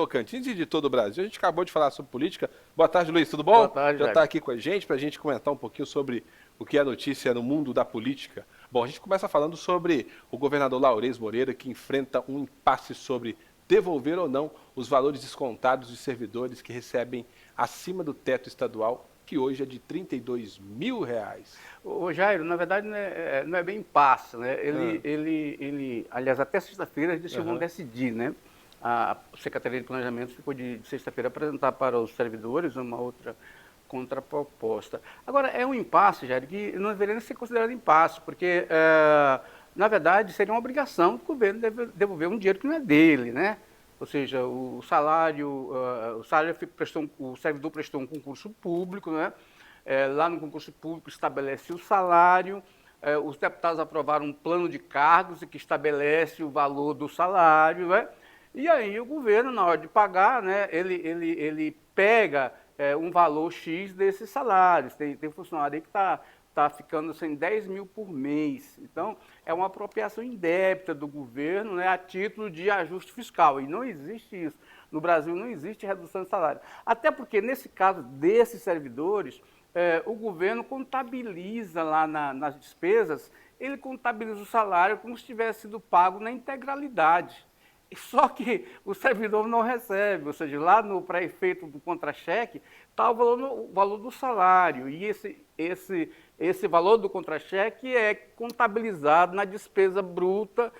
Tocantins e de todo o Brasil. A gente acabou de falar sobre política. Boa tarde, Luiz, tudo Boa bom? tarde, Já Jair. está aqui com a gente para a gente comentar um pouquinho sobre o que é notícia no mundo da política. Bom, a gente começa falando sobre o governador Laurez Moreira, que enfrenta um impasse sobre devolver ou não os valores descontados de servidores que recebem acima do teto estadual, que hoje é de R$ 32.000. O Jairo, na verdade, não é bem impasse, né? Ah, Aliás, até sexta-feira eles vão aham. decidir, né? A Secretaria de Planejamento ficou de sexta-feira apresentar para os servidores uma outra contraproposta. Agora, é um impasse, Jairo, que não deveria nem ser considerado impasse, porque, na verdade, seria uma obrigação do governo devolver um dinheiro que não é dele, né? Ou seja, o servidor prestou um concurso público, né? Lá no concurso público estabelece o salário, os deputados aprovaram um plano de cargos que estabelece o valor do salário, né? E aí o governo, na hora de pagar, né, ele pega um valor X desses salários. Tem funcionário aí que está ficando sem 10 mil por mês. Então, é uma apropriação indébita do governo, né, a título de ajuste fiscal. E não existe isso. No Brasil não existe redução de salário. Até porque, nesse caso desses servidores, o governo contabiliza lá nas despesas, ele contabiliza o salário como se tivesse sido pago na integralidade. Só que o servidor não recebe, ou seja, lá no pré-efeito do contra-cheque está o valor do salário, e esse valor do contra-cheque é contabilizado na despesa bruta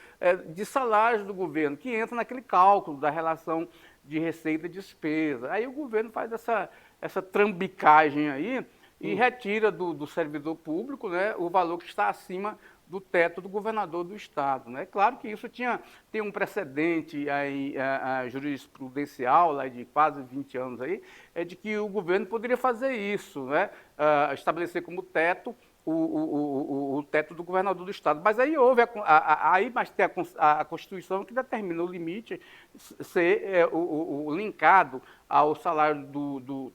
de salários do governo, que entra naquele cálculo da relação de receita e despesa. Aí o governo faz essa trambicagem aí e retira do servidor público, né, o valor que está acima do teto do governador do estado, né? Claro que isso tem um precedente aí, jurisprudencial lá de quase 20 anos aí, de que o governo poderia fazer isso, né? Estabelecer como teto o teto do governador do estado. Mas aí houve mas tem a Constituição que determina o limite ser linkado ao salário do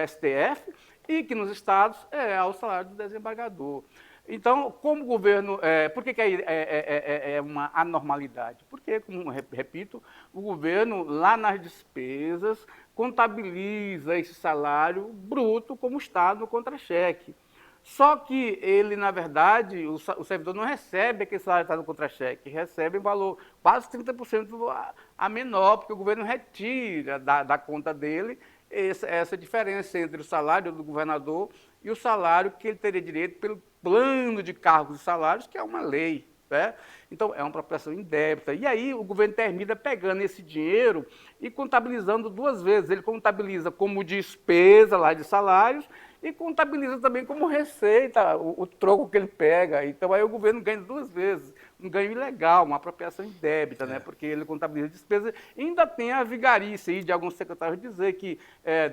STF e que nos estados é ao salário do desembargador. Então, como o governo. Por que é uma anormalidade? Porque, como repito, o governo, lá nas despesas, contabiliza esse salário bruto como Estado no contra-cheque. Só que ele, na verdade, o servidor não recebe aquele salário que está no contra-cheque, recebe um valor quase 30% a menor, porque o governo retira da conta dele essa diferença entre o salário do governador e o salário que ele teria direito pelo plano de cargos e salários, que é uma lei. Né? Então, é uma apropriação indébita. E aí o governo termina pegando esse dinheiro e contabilizando duas vezes. Ele contabiliza como despesa lá de salários e contabiliza também como receita, o troco que ele pega. Então, aí o governo ganha duas vezes. Um ganho ilegal, uma apropriação indébita, né? Porque ele contabiliza despesas. E ainda tem a vigarice aí de alguns secretários dizer que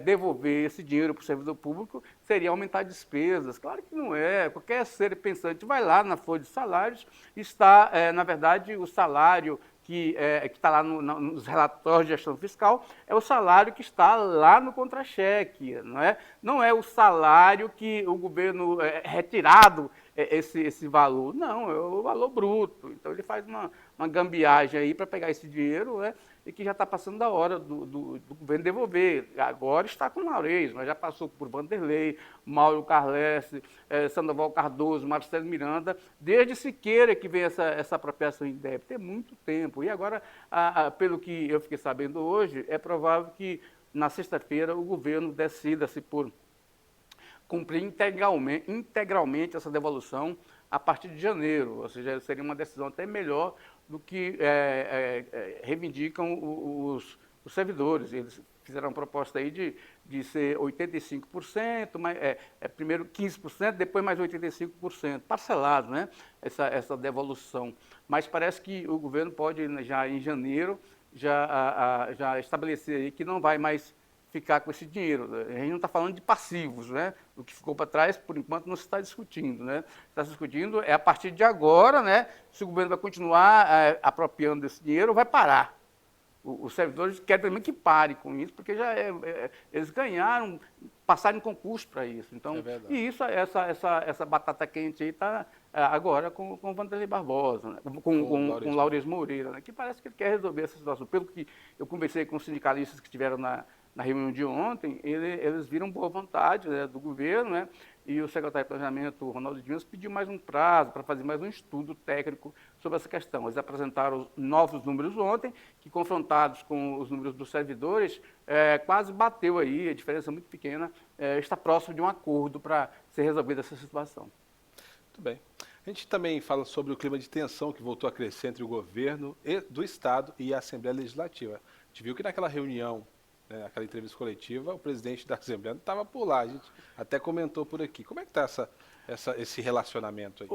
devolver esse dinheiro para o servidor público seria aumentar despesas. Claro que não é. Qualquer ser pensante vai lá na folha de salários, está, na verdade, o salário que está lá nos relatórios de gestão fiscal, é o salário que está lá no contra-cheque, não é? Não é o salário que o governo retirado esse valor, não, é o valor bruto. Então ele faz uma gambiagem aí para pegar esse dinheiro, né? E que já está passando da hora do governo devolver. Agora está com Laurez, mas já passou por Vanderlei, Mauro Carlesse, Sandoval Cardoso, Marcelo Miranda, desde Siqueira que vem essa apropriação indébita. Tem muito tempo. E agora, pelo que eu fiquei sabendo hoje, é provável que na sexta-feira o governo decida-se por cumprir integralmente essa devolução a partir de janeiro, ou seja, seria uma decisão até melhor do que reivindicam os servidores. Eles fizeram uma proposta aí de ser 85%, mas, primeiro 15%, depois mais 85%, parcelado, né? Essa devolução. Mas parece que o governo pode, já em janeiro, já estabelecer aí que não vai mais ficar com esse dinheiro. A gente não está falando de passivos, né? O que ficou para trás, por enquanto, não se está discutindo, né? Está se discutindo a partir de agora, né? Se o governo vai continuar apropriando desse dinheiro, vai parar. Os servidores querem também que pare com isso, porque eles ganharam, passaram em concurso para isso. Então, É verdade. e isso, essa batata quente aí está agora com o Vanderlei Barbosa, né? com Laurez Moreira, né? Que parece que ele quer resolver essa situação. Pelo que eu conversei com os sindicalistas que estiveram na reunião de ontem, eles viram boa vontade, né, do governo, né? E o secretário de Planejamento, Ronaldo Dimas, pediu mais um prazo para fazer mais um estudo técnico sobre essa questão. Eles apresentaram novos números ontem, que confrontados com os números dos servidores, quase bateu aí, a diferença é muito pequena, está próximo de um acordo para ser resolvida essa situação. Muito bem. A gente também fala sobre o clima de tensão que voltou a crescer entre o governo do Estado e a Assembleia Legislativa. A gente viu que naquela reunião, né, aquela entrevista coletiva, o presidente da Assembleia não estava por lá, a gente até comentou por aqui. Como é que está esse relacionamento aí?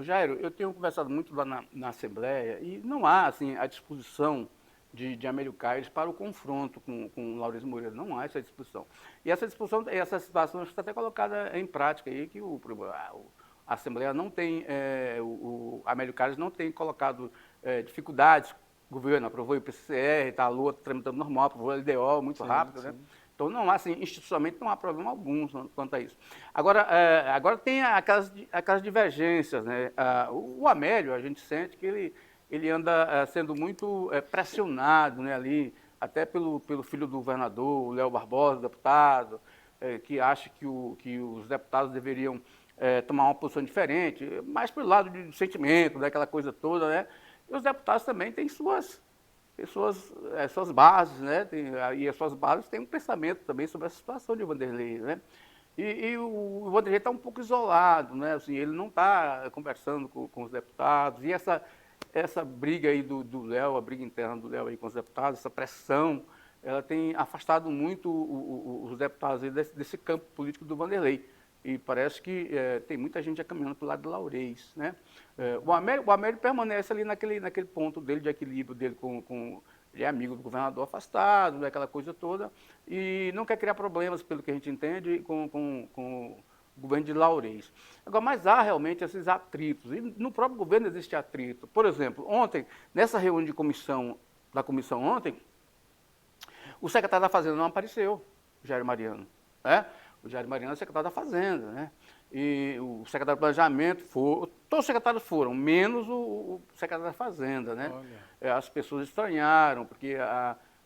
Jairo, eu tenho conversado muito lá na Assembleia e não há assim, a disposição de Amélio Caires para o confronto com o Laurez Moreira, não há essa disposição. E essa disposição, essa situação está até colocada em prática aí, que a Assembleia não tem, o Amélio Caires não tem colocado dificuldades. O governo aprovou o IPCR, está a LOA tramitando normal, aprovou o LDO muito rápido, né? Então, não há, assim, institucionalmente não há problema algum quanto a isso. Agora tem aquelas divergências, né? O Amélio, a gente sente que ele anda sendo muito pressionado, né, ali, até pelo filho do governador, o Léo Barbosa, deputado, que acha que os deputados deveriam tomar uma posição diferente, mais pelo lado do sentimento, daquela coisa toda, né? E os deputados também têm suas bases, né? E as suas bases têm um pensamento também sobre a situação de Vanderlei, né? E o Vanderlei está um pouco isolado, né? Assim, ele não está conversando com os deputados. E essa briga aí do Léo, a briga interna do Léo aí com os deputados, essa pressão, ela tem afastado muito os deputados aí desse campo político do Vanderlei. E parece que tem muita gente já caminhando para o lado do Laurez, né? O Amélio permanece ali naquele ponto dele, de equilíbrio dele ele é amigo do governador afastado, aquela coisa toda, e não quer criar problemas, pelo que a gente entende, com o governo de Laurez. Agora, mas há realmente esses atritos, e no próprio governo existe atrito. Por exemplo, ontem, nessa reunião da comissão ontem, o secretário da Fazenda não apareceu, o Jair Mariano, né? O Jair Mariano é secretário da Fazenda, né? E o secretário do Planejamento todos os secretários foram, menos o secretário da Fazenda, né? As pessoas estranharam, porque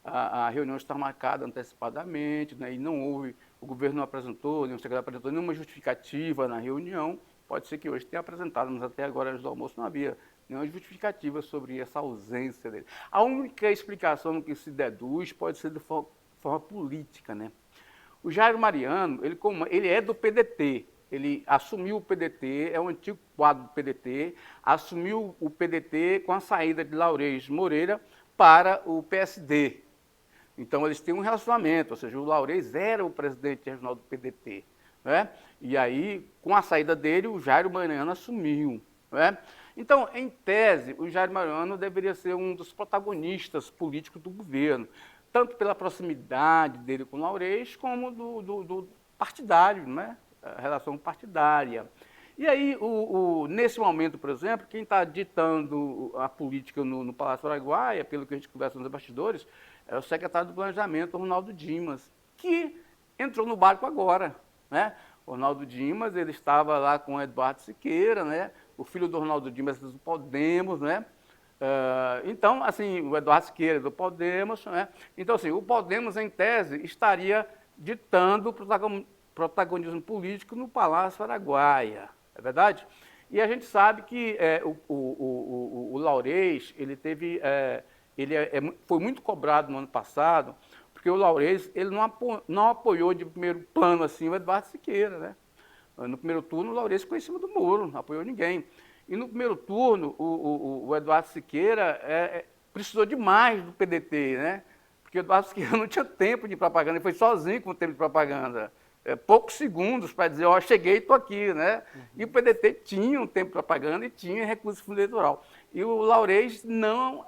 a reunião está marcada antecipadamente, né? E não houve, o governo não apresentou, nem o secretário apresentou nenhuma justificativa na reunião. Pode ser que hoje tenha apresentado, mas até agora, antes do almoço, não havia nenhuma justificativa sobre essa ausência dele. A única explicação que se deduz pode ser de forma política, né? O Jair Mariano, ele é do PDT, ele assumiu o PDT, é um antigo quadro do PDT, assumiu o PDT com a saída de Laurez Moreira para o PSD. Então, eles têm um relacionamento, ou seja, o Laurez era o presidente regional do PDT, né? E aí, com a saída dele, o Jair Mariano assumiu, né? Então, em tese, o Jair Mariano deveria ser um dos protagonistas políticos do governo, tanto pela proximidade dele com o Laurez, como do partidário, né? A relação partidária. E aí, nesse momento, por exemplo, quem está ditando a política no Palácio Araguaia, pelo que a gente conversa nos bastidores, é o secretário do Planejamento, Ronaldo Dimas, que entrou no barco agora, né? O Ronaldo Dimas, ele estava lá com o Eduardo Siqueira, né? O filho do Ronaldo Dimas do Podemos, né? Então, assim, o Eduardo Siqueira do Podemos, né? Então, assim, o Podemos, em tese, estaria ditando o protagonismo político no Palácio Araguaia, é verdade? E a gente sabe que o Laurez, ele foi muito cobrado no ano passado, porque o Laurez, ele não apoiou de primeiro plano, assim, o Eduardo Siqueira, né? No primeiro turno, o Laurez ficou em cima do muro, não apoiou ninguém. E no primeiro turno, o Eduardo Siqueira precisou demais do PDT, né? Porque o Eduardo Siqueira não tinha tempo de propaganda, ele foi sozinho com o tempo de propaganda. Poucos segundos para dizer, ó, cheguei e estou aqui, né? E o PDT tinha um tempo de propaganda e tinha recurso de fundo eleitoral. E o Laurez não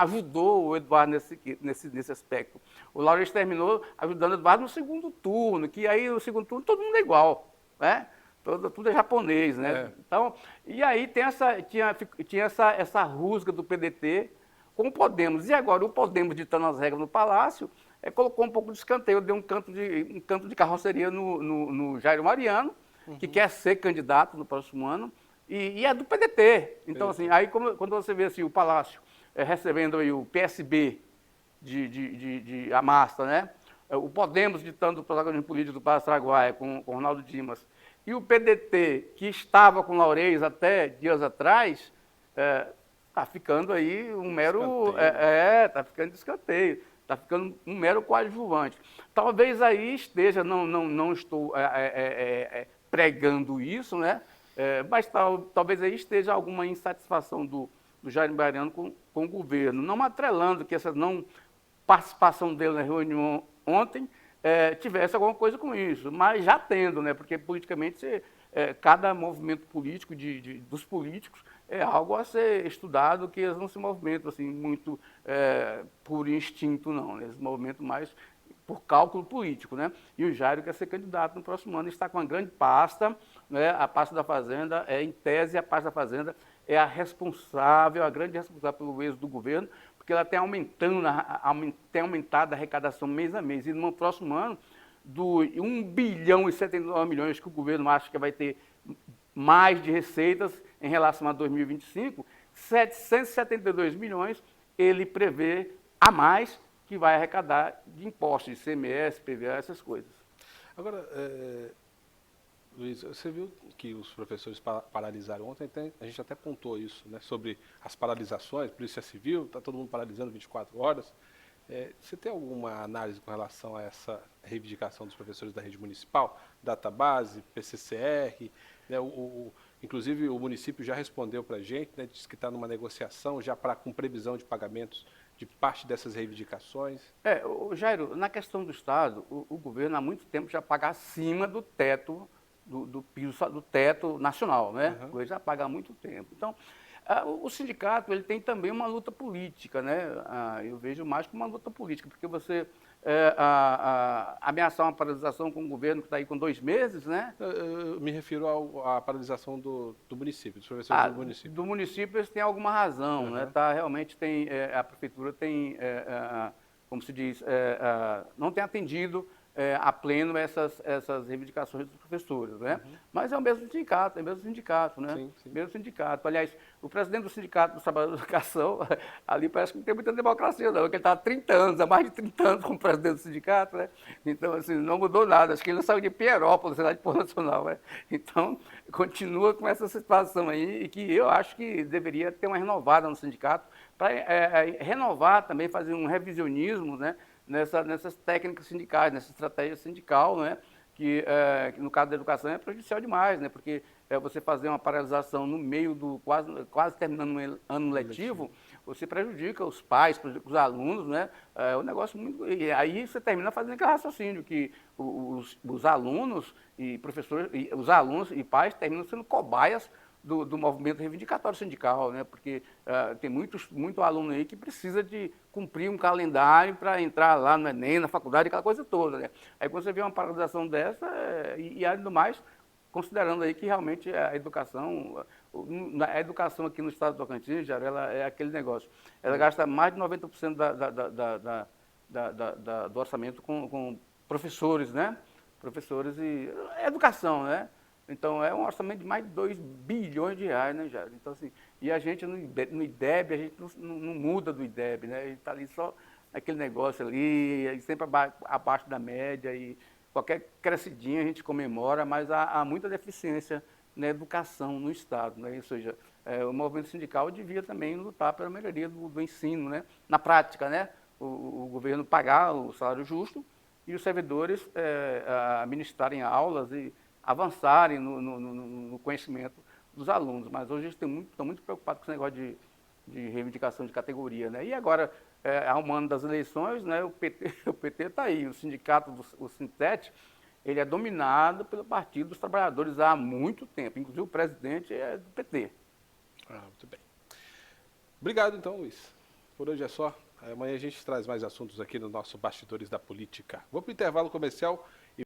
ajudou o Eduardo nesse aspecto. O Laurez terminou ajudando o Eduardo no segundo turno, que aí no segundo turno todo mundo é igual, né? Tudo é japonês, né? Então, e aí tinha essa rusga do PDT com o Podemos. E agora o Podemos, ditando as regras no Palácio, colocou um pouco de escanteio, deu um canto de carroceria no Jair Mariano, que quer ser candidato no próximo ano, e é do PDT. Então, assim, aí quando você vê assim, o Palácio recebendo aí o PSB de Amasta, né? O Podemos ditando o protagonismo político do Palácio Araguaia com Ronaldo Dimas, e o PDT, que estava com Laureis até dias atrás, está ficando aí um mero... Está ficando de escanteio, está ficando um mero coadjuvante. Talvez aí esteja, não estou pregando isso, né? Mas talvez aí esteja alguma insatisfação do Jair Baiano com o governo, não atrelando que essa não participação dele na reunião ontem tivesse alguma coisa com isso, mas já tendo, né? Porque politicamente cada movimento político dos políticos é algo a ser estudado, que eles não se movimentam assim muito por instinto, não, né? Eles se movimentam mais por cálculo político, né? E o Jair quer ser candidato no próximo ano, está com uma grande pasta, né? A pasta da Fazenda, em tese, a pasta da Fazenda é a grande responsável pelo êxito do governo, porque ela tem aumentado a arrecadação mês a mês. E no próximo ano, do 1 bilhão e 79 milhões que o governo acha que vai ter mais de receitas em relação a 2025, 772 milhões ele prevê a mais que vai arrecadar de impostos, de ICMS, PVA, essas coisas. Agora, Luiz, você viu que os professores paralisaram ontem, a gente até pontuou isso, né, sobre as paralisações, Polícia Civil, está todo mundo paralisando 24 horas. Você tem alguma análise com relação a essa reivindicação dos professores da rede municipal, database, PCCR, né, inclusive o município já respondeu para a gente, né, disse que está numa negociação já com previsão de pagamentos de parte dessas reivindicações? Jairo, na questão do Estado, o governo há muito tempo já paga acima do teto, do piso, do teto nacional, né? O governo já paga há muito tempo. Então, o sindicato ele tem também uma luta política, né? Eu vejo mais como uma luta política, porque você ameaçar uma paralisação com o governo que está aí com 2 meses, né? Eu me refiro à paralisação do município, dos professores do município. Do município eles têm alguma razão, né? Realmente tem, a prefeitura tem, como se diz, não tem atendido a pleno essas reivindicações dos professores, né? Mas é o mesmo sindicato, né? Sim, sim. Mesmo sindicato. Aliás, o presidente do Sindicato dos Trabalhadores da Educação, ali parece que não tem muita democracia, não, porque ele está há 30 anos, há mais de 30 anos como presidente do sindicato, né? Então, assim, não mudou nada. Acho que ele não saiu de Pierópolis, cidade nacional, né? Então, continua com essa situação aí, e que eu acho que deveria ter uma renovada no sindicato, para renovar também, fazer um revisionismo, né? Nessas técnicas sindicais, nessa estratégia sindical, né? Que no caso da educação é prejudicial demais, né? Porque você fazer uma paralisação no meio do quase terminando um ano letivo, você prejudica os pais, prejudica os alunos, né? É um negócio muito... E aí você termina fazendo aquele raciocínio que os alunos e professores, os alunos e pais terminam sendo cobaias do movimento reivindicatório sindical, né? Porque tem muito aluno aí que precisa de cumprir um calendário para entrar lá no Enem, na faculdade, aquela coisa toda, né? Aí quando você vê uma paralisação dessa, e ainda mais considerando aí que realmente a educação aqui no estado do Tocantins, já, ela é aquele negócio, ela gasta mais de 90% do orçamento com professores, né? Professores e educação, né? Então, é um orçamento de mais de 2 bilhões de reais, né, Jair? Então, assim, e a gente no IDEB, a gente não muda do IDEB, né? A gente está ali só naquele negócio ali, sempre abaixo da média, e qualquer crescidinha a gente comemora, mas há muita deficiência na educação no Estado, né? Ou seja, o movimento sindical devia também lutar pela melhoria do ensino, né? Na prática, né? O governo pagar o salário justo e os servidores ministrarem aulas e avançarem no conhecimento dos alunos. Mas hoje eles estão muito preocupados com esse negócio de reivindicação de categoria, né? E agora, há um ano das eleições, né, o PT está aí, o sindicato, o Sintet, ele é dominado pelo Partido dos Trabalhadores há muito tempo, inclusive o presidente é do PT. Muito bem. Obrigado então, Luiz. Por hoje é só. Amanhã a gente traz mais assuntos aqui no nosso Bastidores da Política. Vou para o intervalo comercial.